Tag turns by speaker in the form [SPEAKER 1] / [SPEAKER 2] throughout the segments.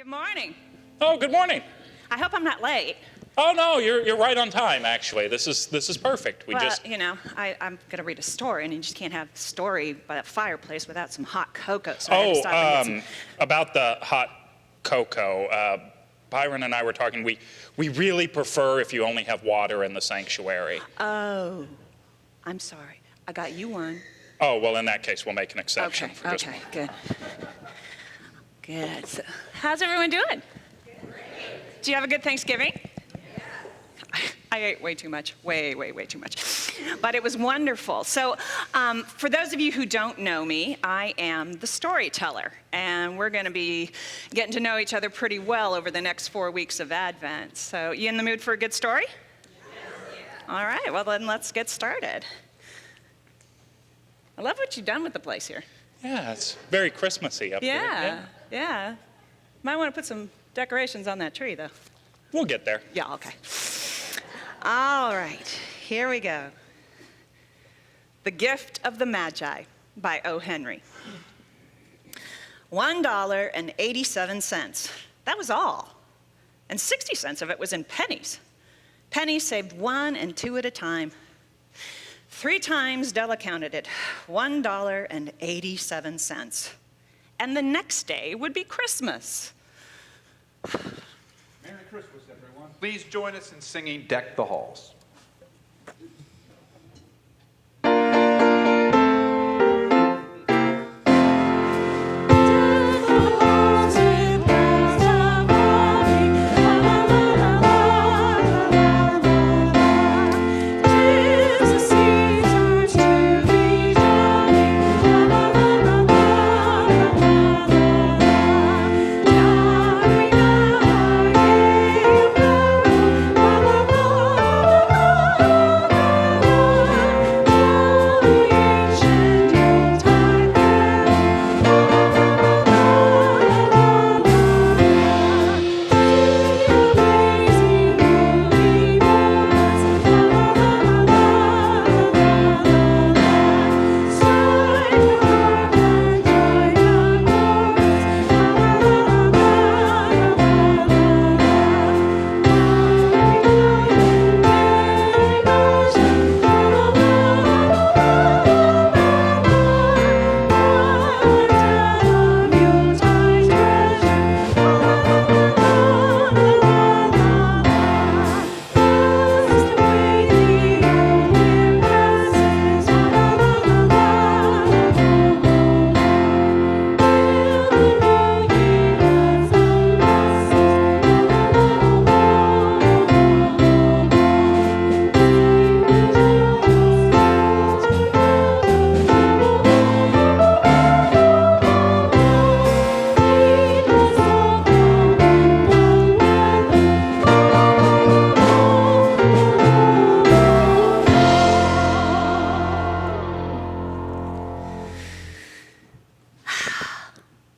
[SPEAKER 1] Good morning.
[SPEAKER 2] Oh, good morning.
[SPEAKER 1] I hope I'm not late.
[SPEAKER 2] Oh no, you're right on time. Actually, this is perfect.
[SPEAKER 1] You know, I'm gonna read a story, and you just can't have a story by a fireplace without some hot cocoa. So I had to stop and get some...
[SPEAKER 2] about the hot cocoa. Byron and I were talking. We really prefer if you only have water in the sanctuary.
[SPEAKER 1] Oh, I'm sorry. I got you one.
[SPEAKER 2] Oh well, in that case, we'll make an exception for this one.
[SPEAKER 1] Okay, good. Good. So, how's everyone doing? Do you have a good Thanksgiving? I ate way too much, way too much. But it was wonderful. So for those of you who don't know me, I am the storyteller. And we're going to be getting to know each other pretty well over the next 4 weeks of Advent. So you in the mood for a good story? Yes. All right, well then let's get started. I love what you've done with the place here.
[SPEAKER 2] Yeah, it's very Christmassy up here.
[SPEAKER 1] Yeah. Might want to put some decorations on that tree, though.
[SPEAKER 2] We'll get there.
[SPEAKER 1] Yeah, okay. All right, here we go. The Gift of the Magi by O. Henry. $1.87. That was all. And 60 cents of it was in pennies. Pennies saved 1 and 2 at a time. 3 times Della counted it, $1.87. And the next day would be Christmas.
[SPEAKER 3] Merry Christmas, everyone. Please join us in singing Deck the Halls.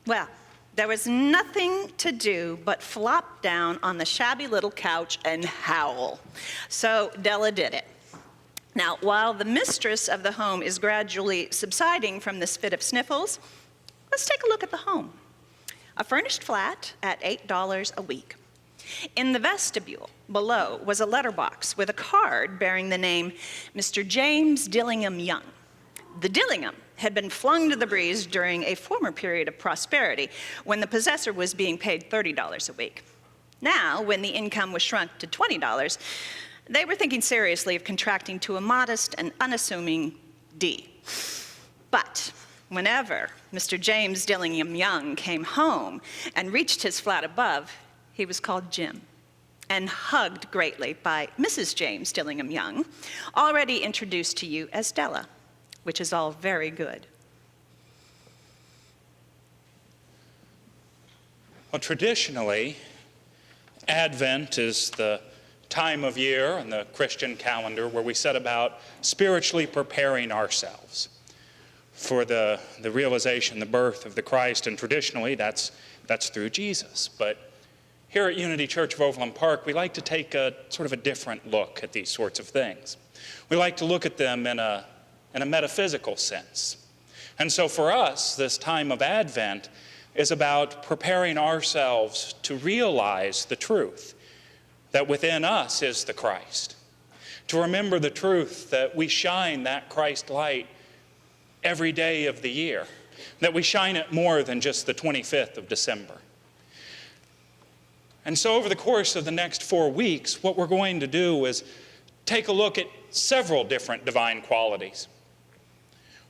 [SPEAKER 1] Well, there was nothing to do but flop down on the shabby little couch and howl. So Della did it. Now, while the mistress of the home is gradually subsiding from this fit of sniffles, let's take a look at the home. A furnished flat at $8 a week. In the vestibule below was a letterbox with a card bearing the name Mr. James Dillingham Young. The Dillingham had been flung to the breeze during a former period of prosperity when the possessor was being paid $30 a week. Now, when the income was shrunk to $20, they were thinking seriously of contracting to a modest and unassuming D. But whenever Mr. James Dillingham Young came home and reached his flat above, he was called Jim and hugged greatly by Mrs. James Dillingham Young, already introduced to you as Della, which is all very good.
[SPEAKER 2] Well, traditionally, Advent is the time of year in the Christian calendar where we set about spiritually preparing ourselves for the realization, the birth of the Christ, and traditionally that's through Jesus. But here at Unity Church of Overland Park, we like to take a sort of a different look at these sorts of things. We like to look at them in a metaphysical sense. And so for us, this time of Advent is about preparing ourselves to realize the truth that within us is the Christ. To remember the truth that we shine that Christ light every day of the year, that we shine it more than just the 25th of December. And so over the course of the next 4 weeks, what we're going to do is take a look at several different divine qualities.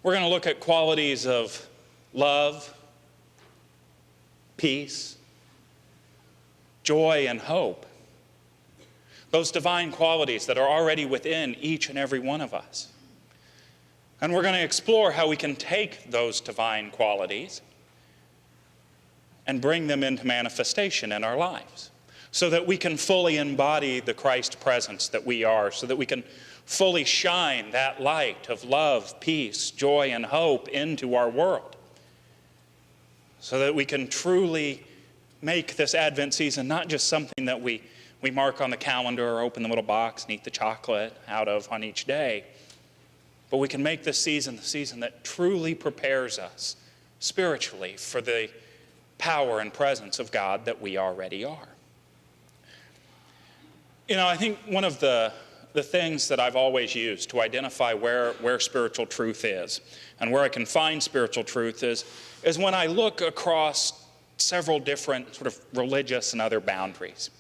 [SPEAKER 2] We're going to look at qualities of love, peace, joy, and hope. Those divine qualities that are already within each and every one of us. And we're going to explore how we can take those divine qualities and bring them into manifestation in our lives so that we can fully embody the Christ presence that we are, so that we can fully shine that light of love, peace, joy, and hope into our world, so that we can truly make this Advent season not just something that we mark on the calendar or open the little box and eat the chocolate out of on each day, but we can make this season the season that truly prepares us spiritually for the power and presence of God that we already are. You know, I think one of the things that I've always used to identify where spiritual truth is and where I can find spiritual truth is when I look across several different sort of religious and other boundaries.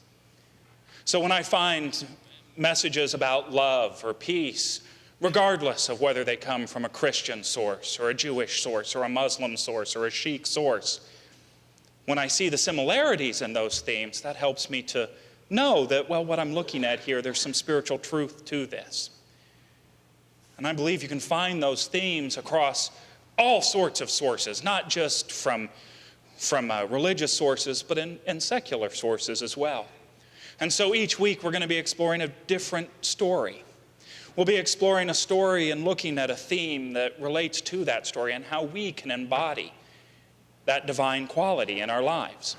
[SPEAKER 2] So when I find messages about love or peace, regardless of whether they come from a Christian source or a Jewish source or a Muslim source or a Sikh source, when I see the similarities in those themes, that helps me to know that, well, what I'm looking at here, there's some spiritual truth to this. And I believe you can find those themes across all sorts of sources, not just from religious sources, but in secular sources as well. And so each week we're going to be exploring a different story. We'll be exploring a story and looking at a theme that relates to that story and how we can embody that divine quality in our lives.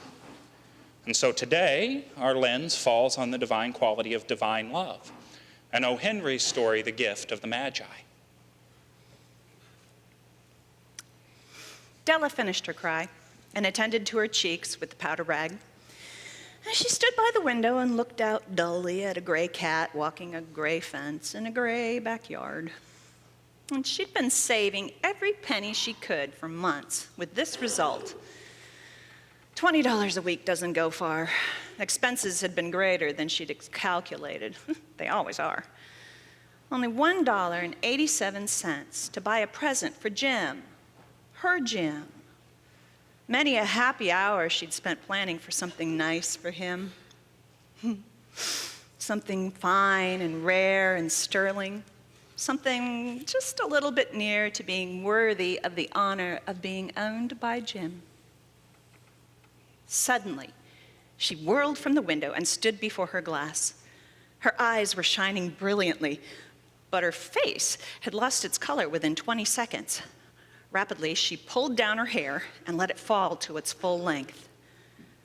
[SPEAKER 2] And so today, our lens falls on the divine quality of divine love. And O. Henry's story, The Gift of the Magi.
[SPEAKER 1] Della finished her cry and attended to her cheeks with the powder rag. And she stood by the window and looked out dully at a gray cat walking a gray fence in a gray backyard. And she'd been saving every penny she could for months with this result. $20 a week doesn't go far. Expenses had been greater than she'd calculated. They always are. Only $1.87 to buy a present for Jim, her Jim. Many a happy hour she'd spent planning for something nice for him. Something fine and rare and sterling. Something just a little bit near to being worthy of the honor of being owned by Jim. Suddenly, she whirled from the window and stood before her glass. Her eyes were shining brilliantly, but her face had lost its color within 20 seconds. Rapidly, she pulled down her hair and let it fall to its full length.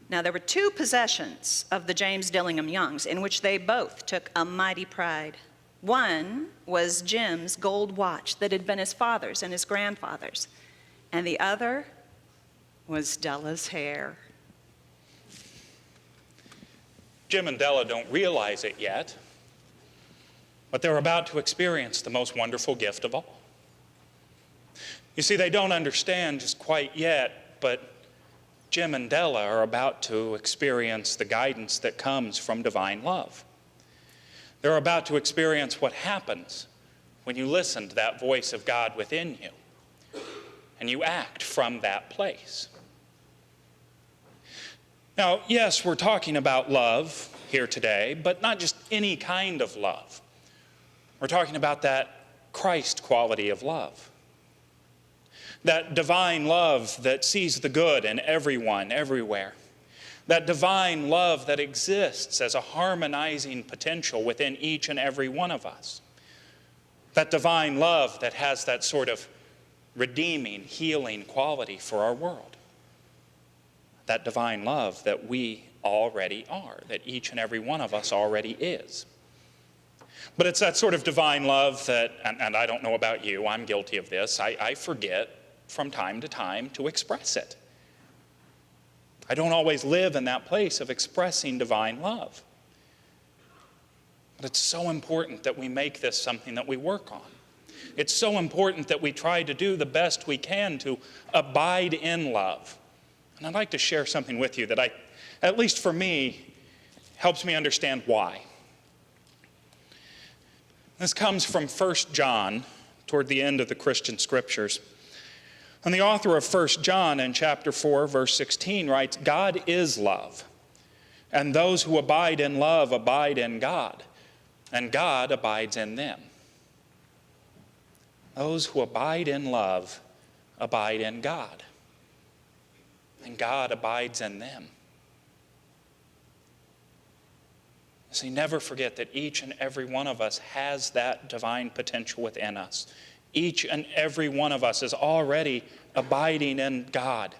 [SPEAKER 1] Now, there were two possessions of the James Dillingham Youngs in which they both took a mighty pride. One was Jim's gold watch that had been his father's and his grandfather's, and the other was Della's hair.
[SPEAKER 2] Jim and Della don't realize it yet, but they're about to experience the most wonderful gift of all. You see, they don't understand just quite yet, but Jim and Della are about to experience the guidance that comes from divine love. They're about to experience what happens when you listen to that voice of God within you and you act from that place. Now, yes, we're talking about love here today, but not just any kind of love. We're talking about that Christ quality of love. That divine love that sees the good in everyone, everywhere. That divine love that exists as a harmonizing potential within each and every one of us. That divine love that has that sort of redeeming, healing quality for our world. That divine love that we already are, that each and every one of us already is. But it's that sort of divine love that, and I don't know about you, I'm guilty of this, I forget from time to time to express it. I don't always live in that place of expressing divine love. But it's so important that we make this something that we work on. It's so important that we try to do the best we can to abide in love. And I'd like to share something with you that at least for me, helps me understand why. This comes from 1 John, toward the end of the Christian scriptures. And the author of 1 John in chapter 4, verse 16 writes, God is love, and those who abide in love abide in God, and God abides in them. Those who abide in love abide in God, and God abides in them. See, never forget that each and every one of us has that divine potential within us. Each and every one of us is already abiding in God.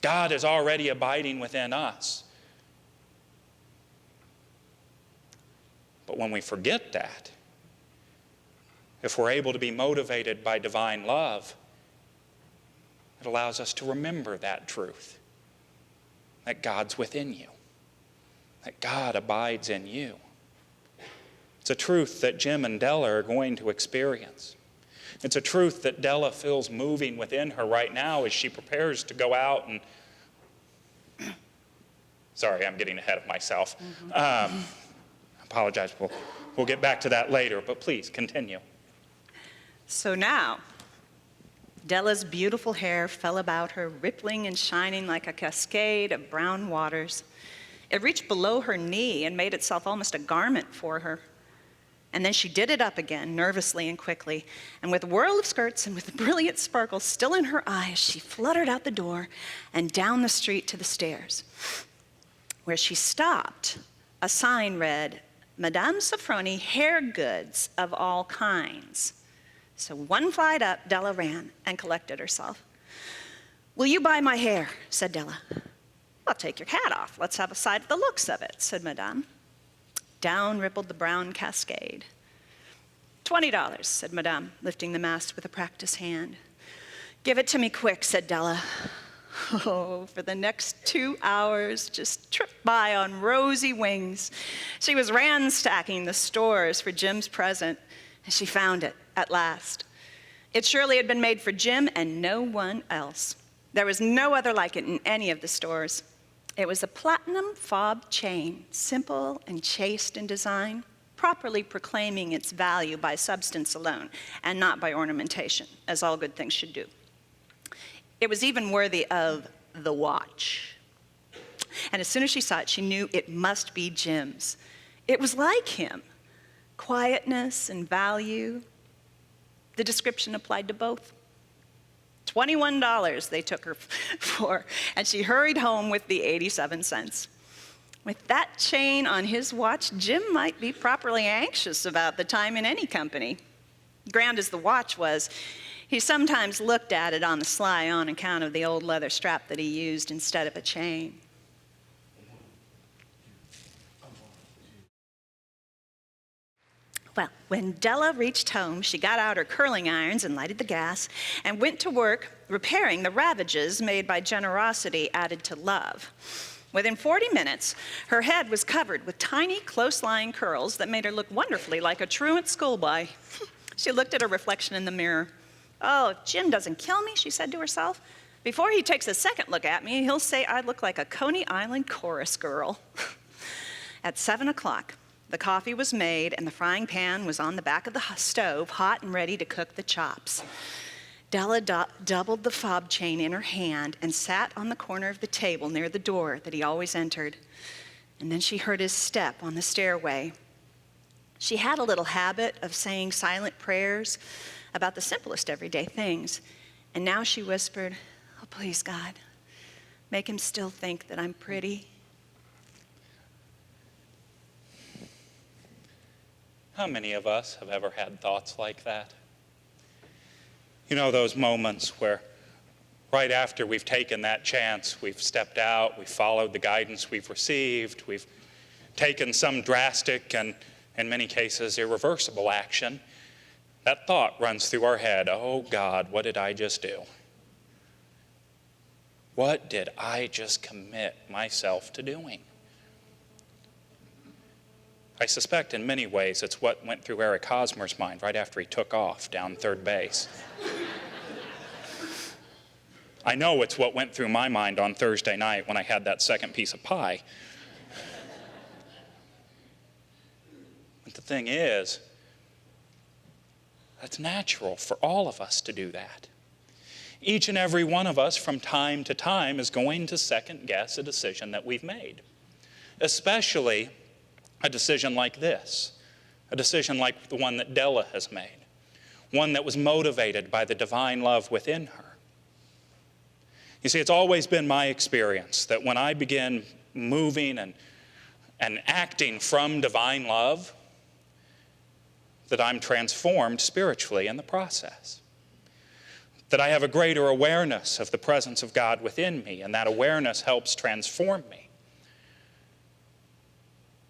[SPEAKER 2] God is already abiding within us. But when we forget that, if we're able to be motivated by divine love, it allows us to remember that truth, that God's within you, that God abides in you. It's a truth that Jim and Della are going to experience. It's a truth that Della feels moving within her right now as she prepares to go out and... Sorry, I'm getting ahead of myself. I apologize. We'll get back to that later, but please continue.
[SPEAKER 1] So now, Della's beautiful hair fell about her, rippling and shining like a cascade of brown waters. It reached below her knee and made itself almost a garment for her. And then she did it up again, nervously and quickly. And with a whirl of skirts and with brilliant sparkles still in her eyes, she fluttered out the door and down the street to the stairs. Where she stopped, a sign read, Madame Sofroni, hair goods of all kinds. So one flight up, Della ran and collected herself. Will you buy my hair? Said Della. Well, take your hat off. Let's have a sight of the looks of it, said Madame. Down rippled the brown cascade. $20, said Madame, lifting the mask with a practiced hand. Give it to me quick, said Della. Oh, for the next 2 hours, just tripped by on rosy wings. She was ransacking the stores for Jim's present, and she found it at last. It surely had been made for Jim and no one else. There was no other like it in any of the stores. It was a platinum fob chain, simple and chaste in design, properly proclaiming its value by substance alone and not by ornamentation, as all good things should do. It was even worthy of the watch. And as soon as she saw it, she knew it must be Jim's. It was like him, quietness and value. The description applied to both. $21 they took her for, and she hurried home with the 87 cents. With that chain on his watch, Jim might be properly anxious about the time in any company. Grand as the watch was, he sometimes looked at it on the sly on account of the old leather strap that he used instead of a chain. Well, when Della reached home, she got out her curling irons and lighted the gas and went to work repairing the ravages made by generosity added to love. Within 40 minutes, her head was covered with tiny, close-lying curls that made her look wonderfully like a truant schoolboy. She looked at her reflection in the mirror. Oh, if Jim doesn't kill me, she said to herself. Before he takes a second look at me, he'll say I look like a Coney Island chorus girl. At 7 o'clock, the coffee was made and the frying pan was on the back of the stove, hot and ready to cook the chops. Della doubled the fob chain in her hand and sat on the corner of the table near the door that he always entered. And then she heard his step on the stairway. She had a little habit of saying silent prayers about the simplest everyday things. And now she whispered, oh, please, God, make him still think that I'm pretty.
[SPEAKER 2] How many of us have ever had thoughts like that? You know, those moments where right after we've taken that chance, we've stepped out, we've followed the guidance we've received, we've taken some drastic and, in many cases, irreversible action, that thought runs through our head, oh God, what did I just do? what did I just commit myself to doing? I suspect in many ways it's what went through Eric Hosmer's mind right after he took off down third base. I know it's what went through my mind on Thursday night when I had that second piece of pie. But the thing is, that's natural for all of us to do that. Each and every one of us from time to time is going to second guess a decision that we've made, especially a decision like this, a decision like the one that Della has made, one that was motivated by the divine love within her. You see, it's always been my experience that when I begin moving and acting from divine love, that I'm transformed spiritually in the process. That I have a greater awareness of the presence of God within me, and that awareness helps transform me.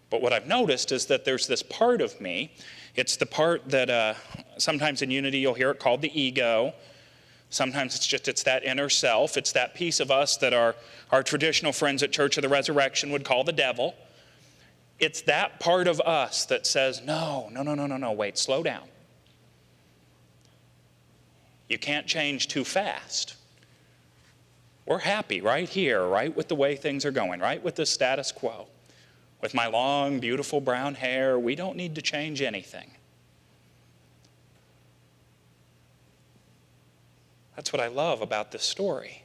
[SPEAKER 2] But what I've noticed is that there's this part of me. It's the part that sometimes in Unity you'll hear it called the ego. Sometimes it's that inner self. It's that piece of us that our traditional friends at Church of the Resurrection would call the devil. It's that part of us that says, no, wait, slow down. You can't change too fast. We're happy right here, right with the way things are going, right with the status quo. With my long, beautiful brown hair, we don't need to change anything. That's what I love about this story,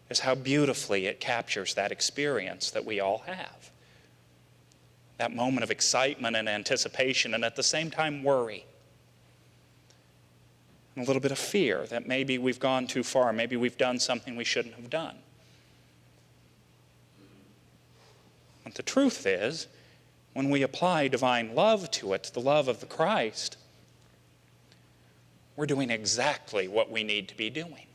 [SPEAKER 2] is how beautifully it captures that experience that we all have. That moment of excitement and anticipation, and at the same time worry. And a little bit of fear that maybe we've gone too far, maybe we've done something we shouldn't have done. But the truth is, when we apply divine love to it, the love of the Christ, we're doing exactly what we need to be doing.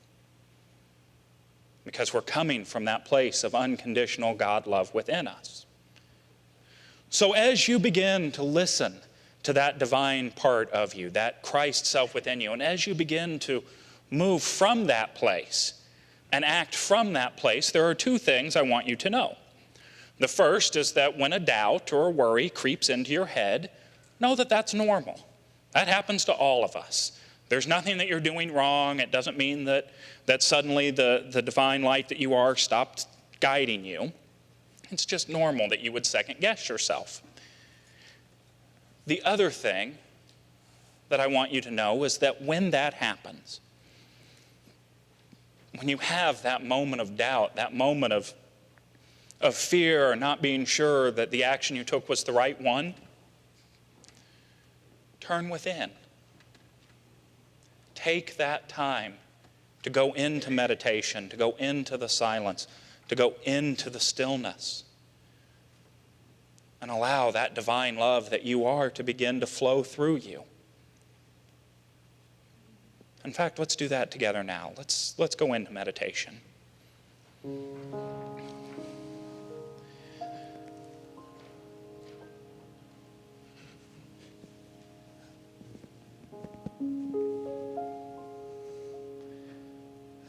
[SPEAKER 2] Because we're coming from that place of unconditional God love within us. So as you begin to listen to that divine part of you, that Christ self within you, and as you begin to move from that place and act from that place, there are two things I want you to know. The first is that when a doubt or a worry creeps into your head, know that that's normal. That happens to all of us. There's nothing that you're doing wrong. It doesn't mean that suddenly the divine light that you are stopped guiding you. It's just normal that you would second guess yourself. The other thing that I want you to know is that when that happens, when you have that moment of doubt, that moment of fear or not being sure that the action you took was the right one, turn within. Take that time to go into meditation, to go into the silence, to go into the stillness, and allow that divine love that you are to begin to flow through you. In fact, let's do that together now. Let's go into meditation.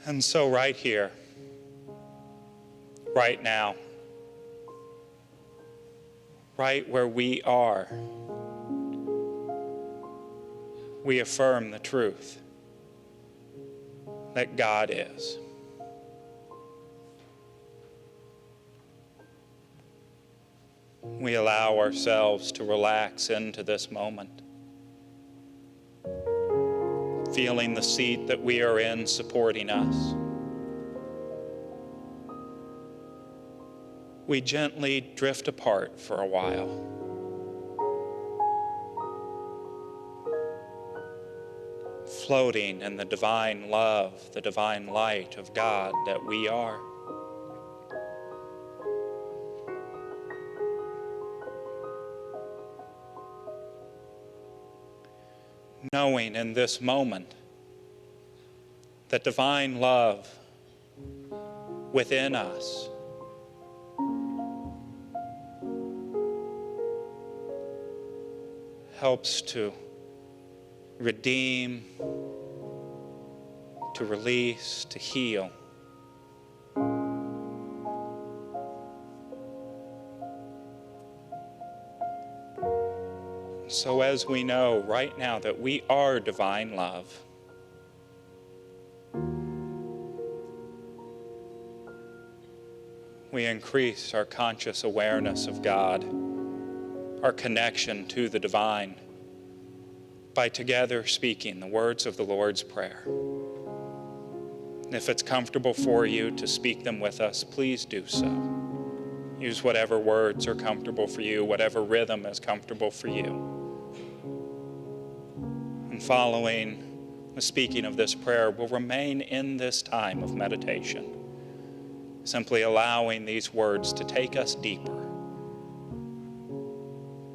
[SPEAKER 2] And so right here, right now, right where we are, we affirm the truth that God is. We allow ourselves to relax into this moment, feeling the seat that we are in supporting us. We gently drift apart for a while. Floating in the divine love, the divine light of God that we are. Knowing in this moment that divine love within us helps to redeem, to release, to heal So as we know right now that we are divine love, we increase our conscious awareness of God, our connection to the divine, by together speaking the words of the Lord's Prayer. If it's comfortable for you to speak them with us, please do so. Use whatever words are comfortable for you, whatever rhythm is comfortable for you. And following the speaking of this prayer, we'll remain in this time of meditation, simply allowing these words to take us deeper.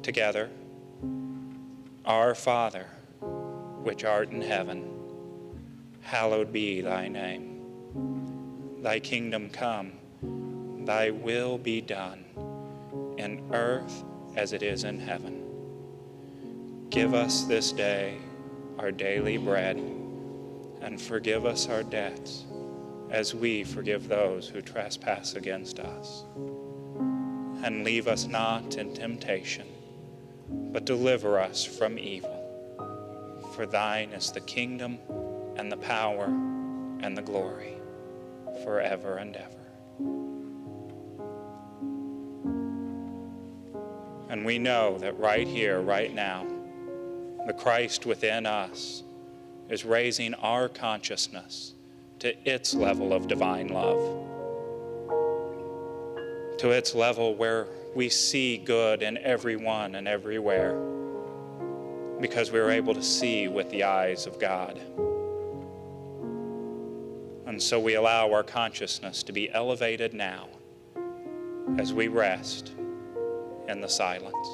[SPEAKER 2] Together, Our Father, which art in heaven, hallowed be thy name. Thy kingdom come, thy will be done, in earth as it is in heaven. Give us this day our daily bread, and forgive us our debts, as we forgive those who trespass against us. And leave us not in temptation, but deliver us from evil. For thine is the kingdom, and the power, and the glory, forever and ever. And we know that right here, right now, the Christ within us is raising our consciousness to its level of divine love, to its level where we see good in everyone and everywhere, because we are able to see with the eyes of God. And so we allow our consciousness to be elevated now as we rest in the silence.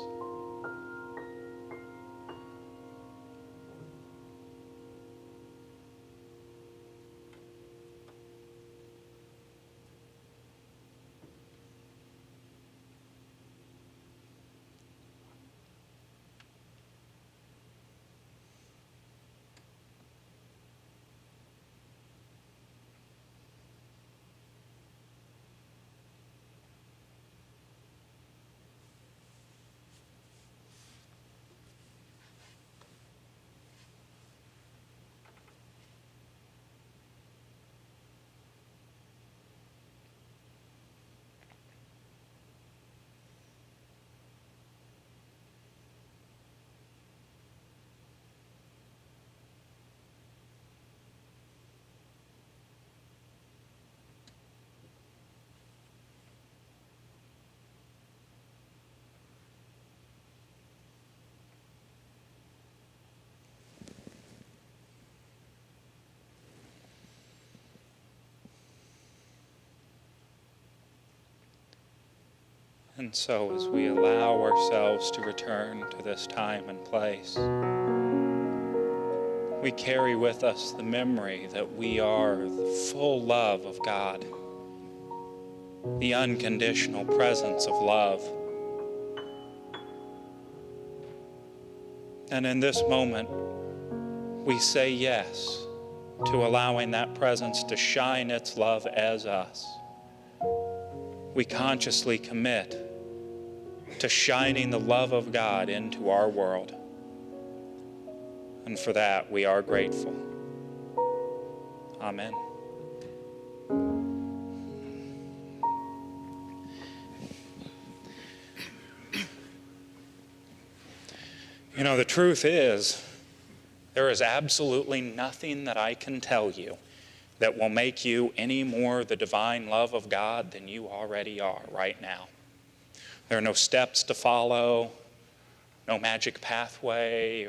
[SPEAKER 2] And so as we allow ourselves to return to this time and place, we carry with us the memory that we are the full love of God, the unconditional presence of love. And in this moment, we say yes to allowing that presence to shine its love as us. We consciously commit to shining the love of God into our world. And for that, we are grateful. Amen. You know, the truth is, there is absolutely nothing that I can tell you that will make you any more the divine love of God than you already are right now. There are no steps to follow, no magic pathway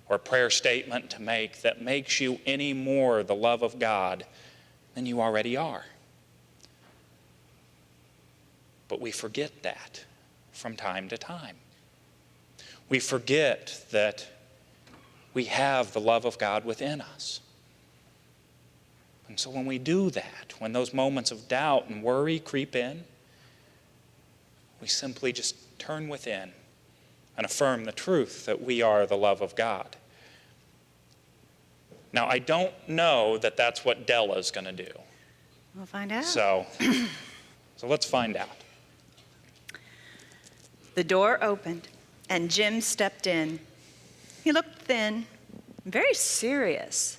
[SPEAKER 2] or prayer statement to make that makes you any more the love of God than you already are. But we forget that from time to time. We forget that we have the love of God within us. And so when we do that, when those moments of doubt and worry creep in, we simply just turn within and affirm the truth that we are the love of God. Now, I don't know that that's what Della's going to do.
[SPEAKER 1] We'll find out.
[SPEAKER 2] So let's find out.
[SPEAKER 1] The door opened, and Jim stepped in. He looked thin, very serious.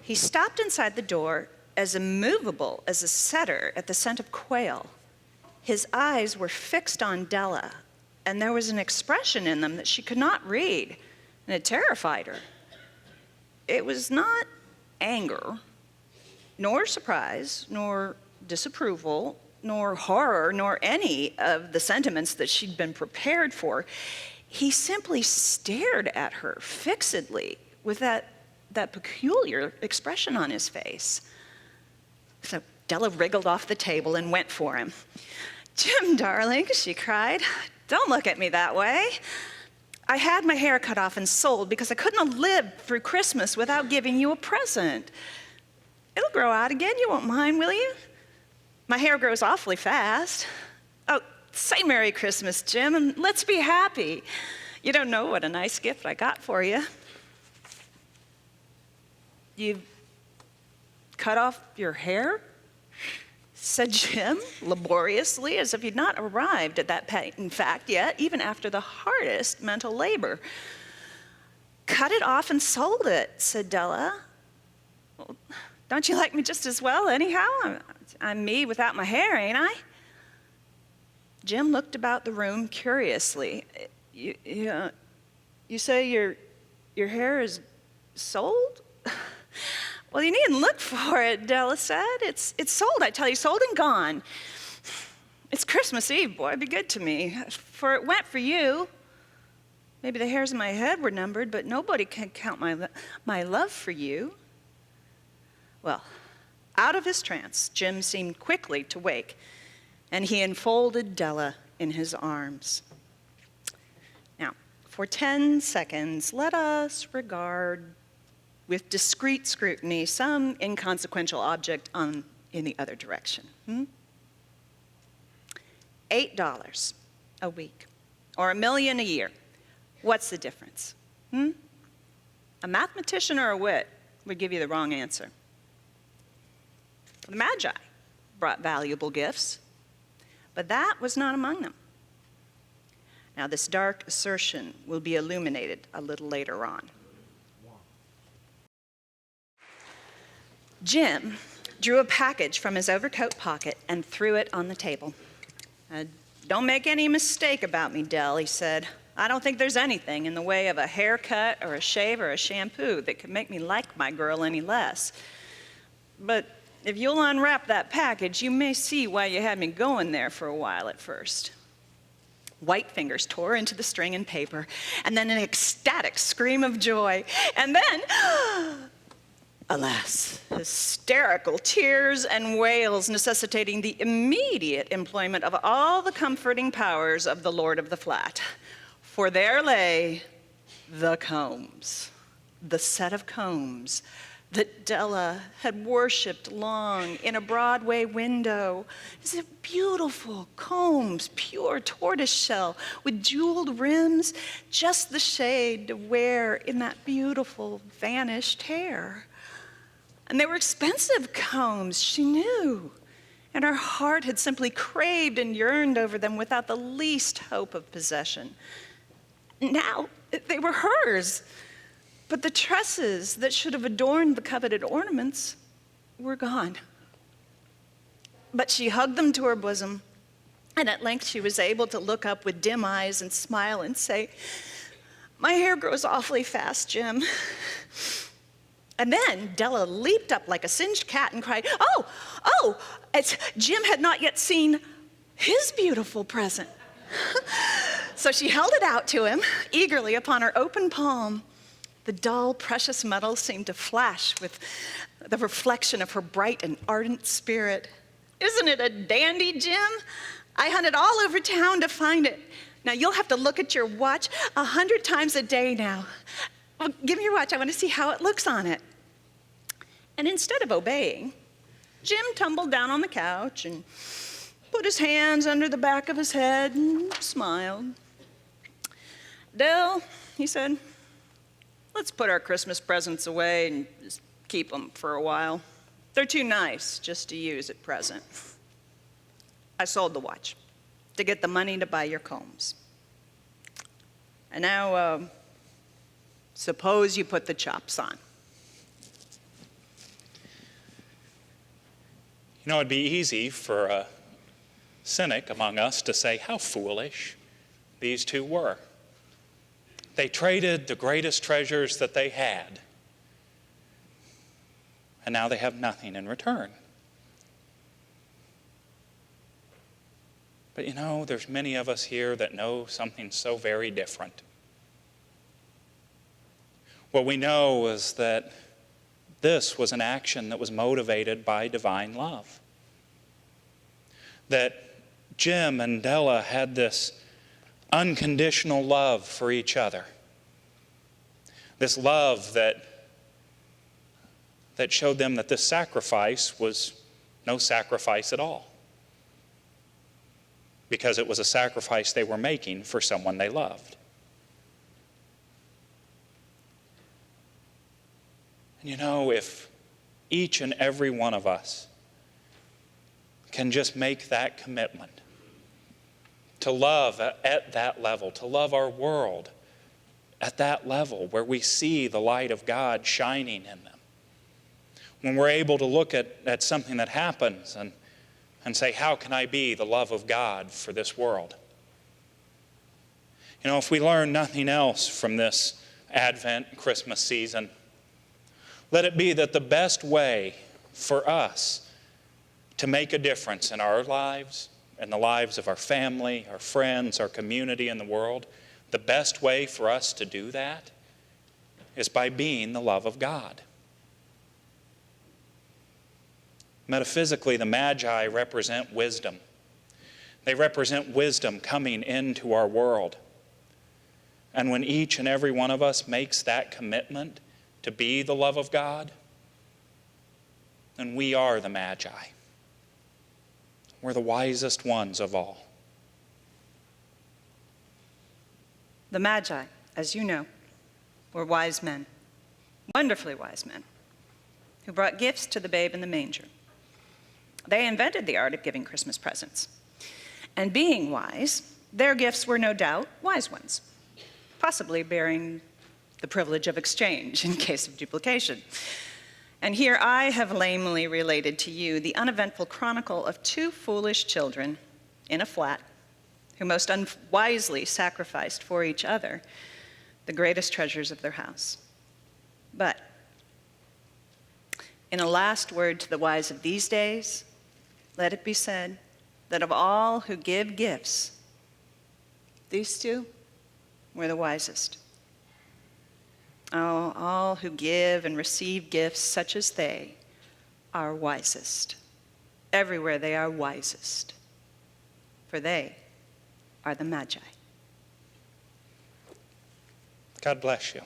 [SPEAKER 1] He stopped inside the door, as immovable as a setter at the scent of quail. His eyes were fixed on Della, and there was an expression in them that she could not read, and it terrified her. It was not anger, nor surprise, nor disapproval, nor horror, nor any of the sentiments that she'd been prepared for. He simply stared at her fixedly with that peculiar expression on his face. So Della wriggled off the table and went for him. "Jim, darling," she cried, "don't look at me that way. I had my hair cut off and sold because I couldn't have lived through Christmas without giving you a present. It'll grow out again, you won't mind, will you? My hair grows awfully fast. Oh, say Merry Christmas, Jim, and let's be happy. You don't know what a nice gift I got for you." "You've cut off your hair?" said Jim, laboriously, as if he'd not arrived at that patent fact yet, even after the hardest mental labor. "Cut it off and sold it," said Della. "Well, don't you like me just as well, anyhow? I'm me without my hair, ain't I?" Jim looked about the room curiously. You say your hair is sold?" "Well, you needn't look for it," Della said. It's sold, I tell you, sold and gone. It's Christmas Eve, boy, be good to me. For it went for you. Maybe the hairs in my head were numbered, but nobody can count my love for you." Well, out of his trance, Jim seemed quickly to wake, and he enfolded Della in his arms. Now, for 10 seconds, let us regard with discreet scrutiny some inconsequential object in the other direction. $8 a week, or $1 million a year. What's the difference? A mathematician or a wit would give you the wrong answer. The Magi brought valuable gifts, but that was not among them. Now, this dark assertion will be illuminated a little later on. Jim drew a package from his overcoat pocket and threw it on the table. "Don't make any mistake about me, Dell," he said. "I don't think there's anything in the way of a haircut or a shave or a shampoo that could make me like my girl any less. But if you'll unwrap that package, you may see why you had me going there for a while at first." White fingers tore into the string and paper, and then an ecstatic scream of joy, and then alas, hysterical tears and wails necessitating the immediate employment of all the comforting powers of the Lord of the Flat. For there lay the combs, the set of combs that Della had worshipped long in a Broadway window. Is it beautiful combs, pure tortoiseshell with jeweled rims, just the shade to wear in that beautiful vanished hair. And they were expensive combs, she knew, and her heart had simply craved and yearned over them without the least hope of possession. Now they were hers, but the tresses that should have adorned the coveted ornaments were gone. But she hugged them to her bosom, and at length she was able to look up with dim eyes and smile and say, "My hair grows awfully fast, Jim." And then Della leaped up like a singed cat and cried, Oh, Jim had not yet seen his beautiful present. So she held it out to him eagerly upon her open palm. The dull, precious metal seemed to flash with the reflection of her bright and ardent spirit. "Isn't it a dandy, Jim? I hunted all over town to find it. Now you'll have to look at your watch 100 times a day now. Well, give me your watch. I want to see how it looks on it." And instead of obeying, Jim tumbled down on the couch and put his hands under the back of his head and smiled. "Dell," he said, "let's put our Christmas presents away and just keep them for a while. They're too nice just to use at present. I sold the watch to get the money to buy your combs. And now, Suppose you put the chops on.
[SPEAKER 2] You know, it'd be easy for a cynic among us to say how foolish these two were. They traded the greatest treasures that they had, and now they have nothing in return. But you know, there's many of us here that know something so very different. What we know is that this was an action that was motivated by divine love. That Jim and Della had this unconditional love for each other. This love that showed them that this sacrifice was no sacrifice at all, because it was a sacrifice they were making for someone they loved. And you know, if each and every one of us can just make that commitment to love at that level, to love our world at that level where we see the light of God shining in them, when we're able to look at something that happens and say, how can I be the love of God for this world? You know, if we learn nothing else from this Advent Christmas season, let it be that the best way for us to make a difference in our lives and the lives of our family, our friends, our community, and the world, the best way for us to do that is by being the love of God. Metaphysically, the Magi represent wisdom. They represent wisdom coming into our world. And when each and every one of us makes that commitment to be the love of God, then we are the Magi. We're the wisest ones of all.
[SPEAKER 1] The Magi, as you know, were wise men, wonderfully wise men, who brought gifts to the babe in the manger. They invented the art of giving Christmas presents. And being wise, their gifts were no doubt wise ones, possibly bearing the privilege of exchange in case of duplication. And here I have lamely related to you the uneventful chronicle of two foolish children in a flat who most unwisely sacrificed for each other the greatest treasures of their house. But in a last word to the wise of these days, let it be said that of all who give gifts, these two were the wisest. Oh, all who give and receive gifts such as they are wisest. Everywhere they are wisest, for they are the Magi.
[SPEAKER 2] God bless you.